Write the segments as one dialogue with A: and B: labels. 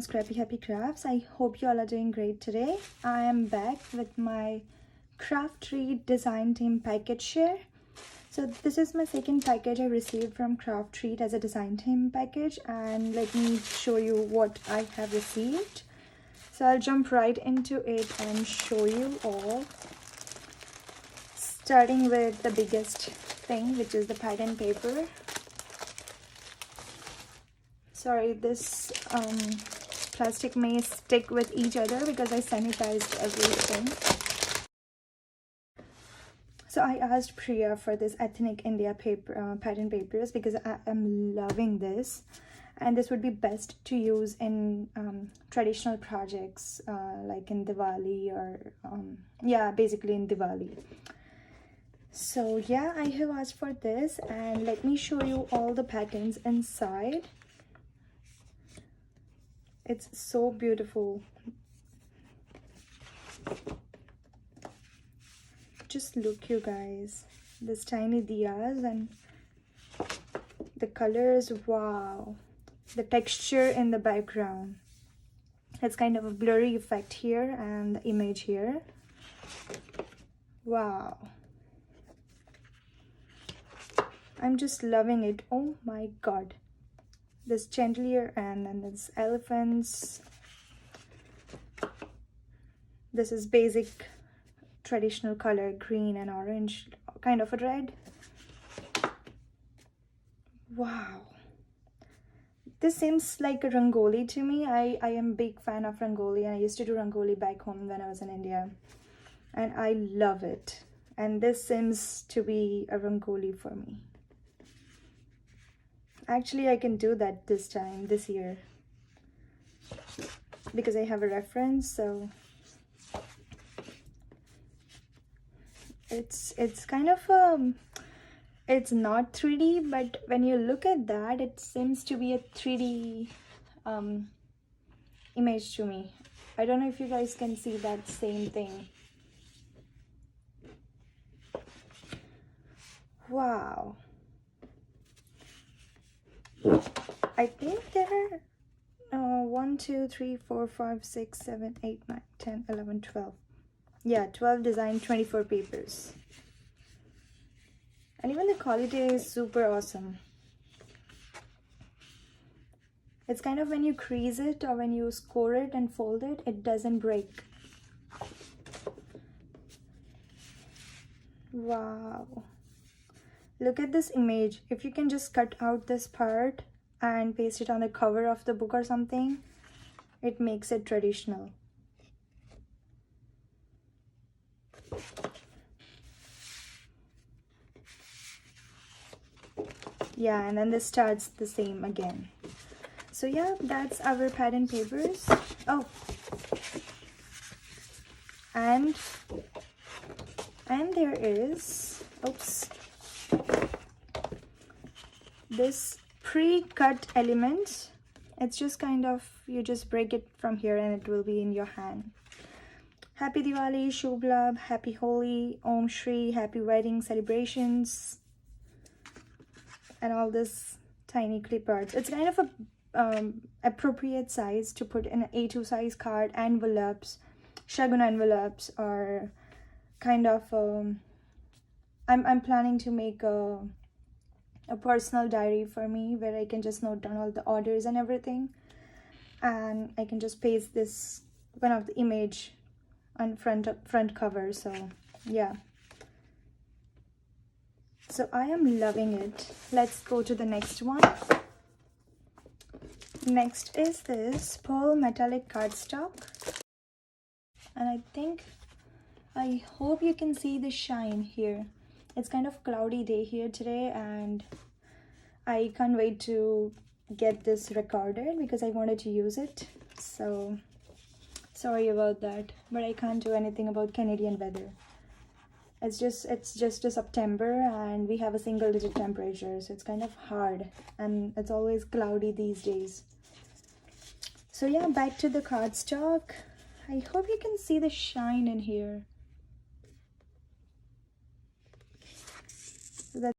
A: Scrappy Happy Crafts. I hope you all are doing great today. I am back with my Craftreat design team package share. So this is my second package I received from Craftreat as a design team package, and let me show you what I have received. So I'll jump right into it and show you all, starting with the biggest thing, which is the pattern paper. Sorry, this plastic may stick with each other because I sanitized everything. So I asked Priya for this Ethnic India paper, pattern papers, because I am loving this, and this would be best to use in traditional projects like in Diwali or yeah, basically in Diwali. So yeah, I have asked for this, and let me show you all the patterns inside. It's so beautiful. Just look, you guys, this tiny diyas and the colors. Wow, the texture in the background, it's kind of a blurry effect here, and the image here. Wow, I'm just loving it. Oh my god, this chandelier, and then this elephants. This is basic traditional color, green and orange, kind of a red. Wow, this seems like a rangoli to me. I am big fan of rangoli, and I used to do rangoli back home when I was in India, and I love it. And this seems to be a rangoli for me. Actually, I can do that this year, because I have a reference. So it's kind of it's not 3D, but when you look at that, it seems to be a 3D image to me. I don't know if you guys can see that same thing. Wow, I think there are 1 2 3 4 5 6 7 8 9 10 11 12. Yeah, 12 design, 24 papers. And even the quality is super awesome. It's kind of, when you crease it or when you score it and fold it, it doesn't break. Wow, look at this image. If you can just cut out this part and paste it on the cover of the book or something, it makes it traditional. Yeah, and then this starts the same again. So yeah, that's our pattern papers. Oh, and there is, oops, this pre-cut element. It's just kind of, you just break it from here and it will be in your hand. Happy Diwali, Shubh Labh, Happy Holi, Om Shri, Happy Wedding Celebrations, and all this tiny clip arts. It's kind of a appropriate size to put in an A2 size card, envelopes, shagun envelopes, or kind of I'm planning to make a personal diary for me, where I can just note down all the orders and everything, and I can just paste this one of the image on front cover. So yeah, so I am loving it. Let's go to the next one. Next is this pearl metallic cardstock, and I hope you can see the shine here. It's kind of cloudy day here today, and I can't wait to get this recorded because I wanted to use it. So sorry about that, but I can't do anything about Canadian weather. It's just a September, and we have a single-digit temperature, so it's kind of hard, and it's always cloudy these days. So yeah, back to the cardstock. I hope you can see the shine in here. So that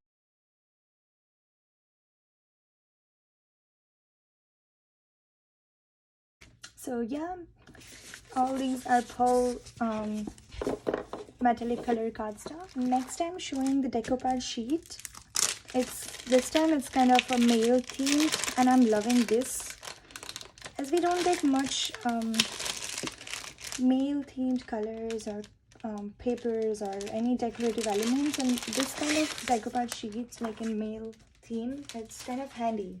A: So yeah, all these are pearl metallic color cardstock. Next I'm showing the decoupage sheet. This time it's kind of a male theme, and I'm loving this, as we don't get much male themed colors or papers or any decorative elements, and this kind of decoupage sheets like in male theme, it's kind of handy.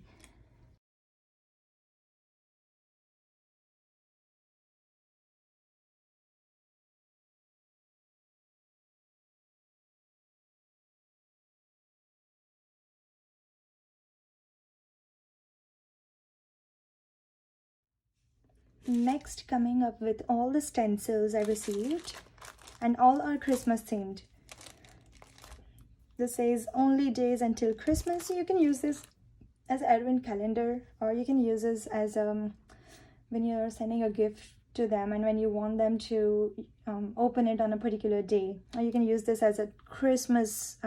A: Next, coming up with all the stencils I received, and all are Christmas themed. This says only days until Christmas. So you can use this as an advent calendar, or you can use this as when you're sending a gift to them and when you want them to open it on a particular day. Or you can use this as a Christmas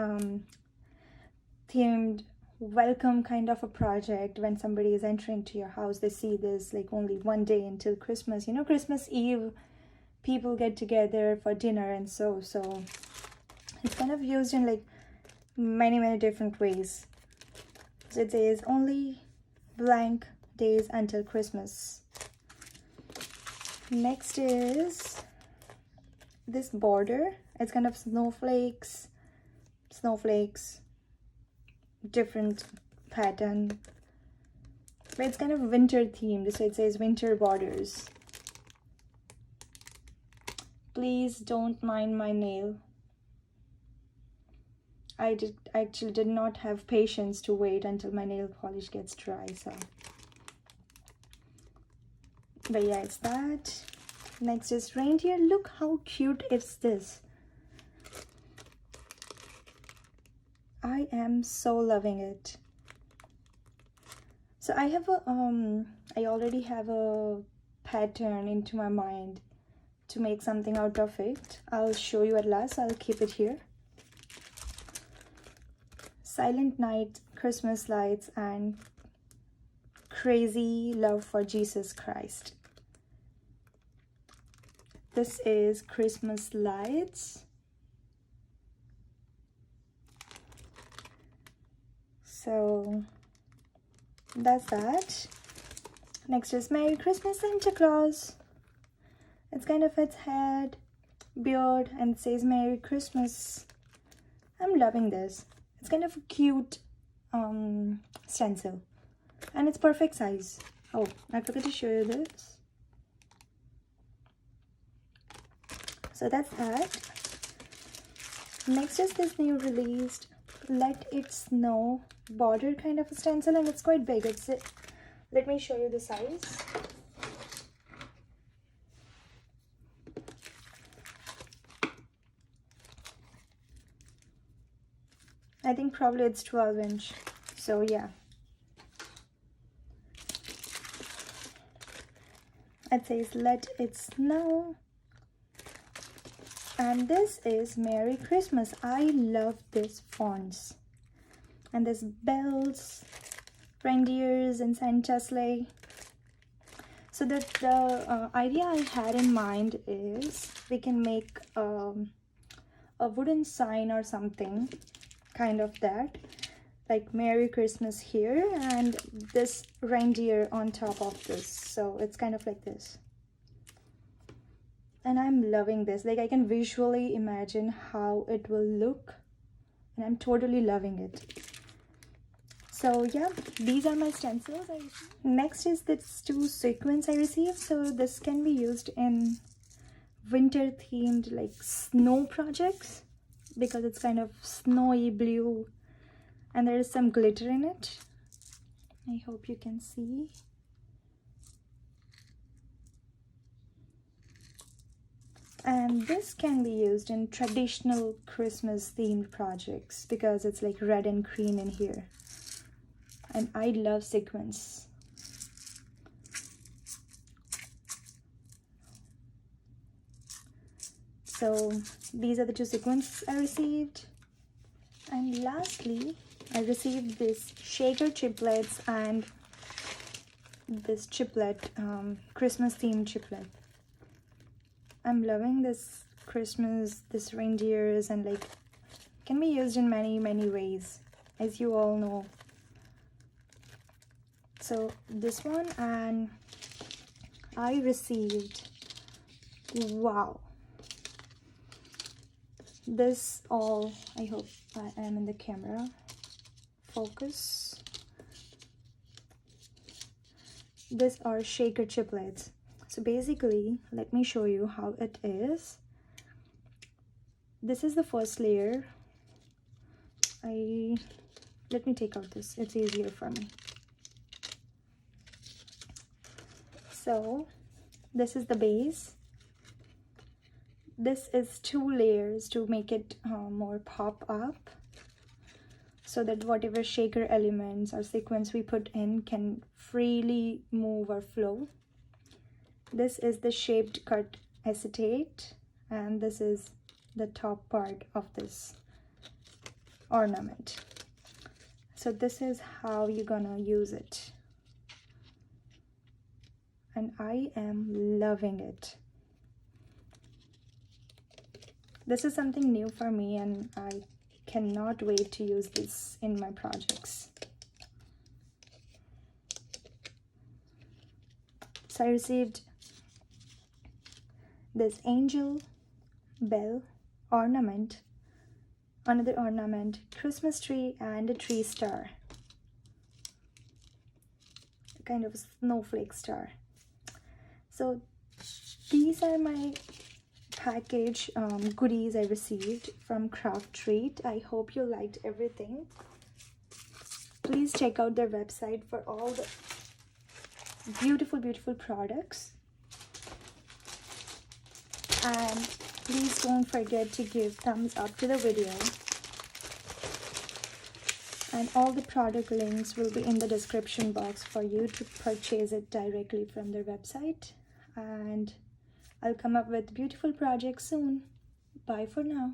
A: themed welcome kind of a project. When somebody is entering to your house, they see this like only one day until Christmas. You know, Christmas Eve people get together for dinner, and so it's kind of used in like many different ways. So it says only blank days until Christmas. Next is this border. It's kind of snowflakes, different pattern, but it's kind of winter themed. So it says winter borders. Please don't mind my nail. I actually did not have patience to wait until my nail polish gets dry, so. But yeah, it's that. Next is reindeer. Look how cute is this. I am so loving it. So I have a I already have a pattern into my mind to make something out of it. I'll show you at last. I'll keep it here. Silent Night, Christmas lights, and crazy love for Jesus Christ. This is Christmas lights. So that's that. Next is Merry Christmas Santa Claus. It's kind of its head, beard, and it says Merry Christmas. I'm loving this. It's kind of a cute stencil, and it's perfect size. Oh, I forgot to show you this. So that's that. Next is this new released Let It Snow border kind of a stencil, and it's quite big. Let me show you the size. I think probably it's 12-inch. So yeah. It says Let It Snow. And this is Merry Christmas. I love these fonts. And there's bells, reindeers, and Santa sleigh. So the idea I had in mind is we can make a wooden sign or something, kind of that, like Merry Christmas here, and this reindeer on top of this. So it's kind of like this. And I'm loving this. Like, I can visually imagine how it will look, and I'm totally loving it. So yeah, these are my stencils. Next is this two sequins I received. So this can be used in winter themed like snow projects, because it's kind of snowy blue and there is some glitter in it. I hope you can see. And this can be used in traditional Christmas themed projects because it's like red and green in here. And I love sequins. So these are the two sequins I received. And lastly, I received this shaker chiplets and this chiplet, Christmas themed chiplet. I'm loving this Christmas, this reindeers, and like can be used in many ways, as you all know. So this one, and I received, wow, this all, I hope I am in the camera focus. These are shaker chiplets. So basically, let me show you how it is. This is the first layer. Let me take out this, it's easier for me. So this is the base. This is 2 layers to make it more pop up, so that whatever shaker elements or sequins we put in can freely move or flow. This is the shaped cut acetate, and this is the top part of this ornament. So this is how you're gonna use it, and I am loving it. This is something new for me, and I cannot wait to use this in my projects. So I received this angel bell ornament, another ornament, Christmas tree, and a tree star, kind of a snowflake star. So these are my package goodies I received from Craftreat. I hope you liked everything. Please check out their website for all the beautiful products, and please don't forget to give thumbs up to the video, and all the product links will be in the description box for you to purchase it directly from their website. And I'll come up with beautiful projects soon. Bye for now.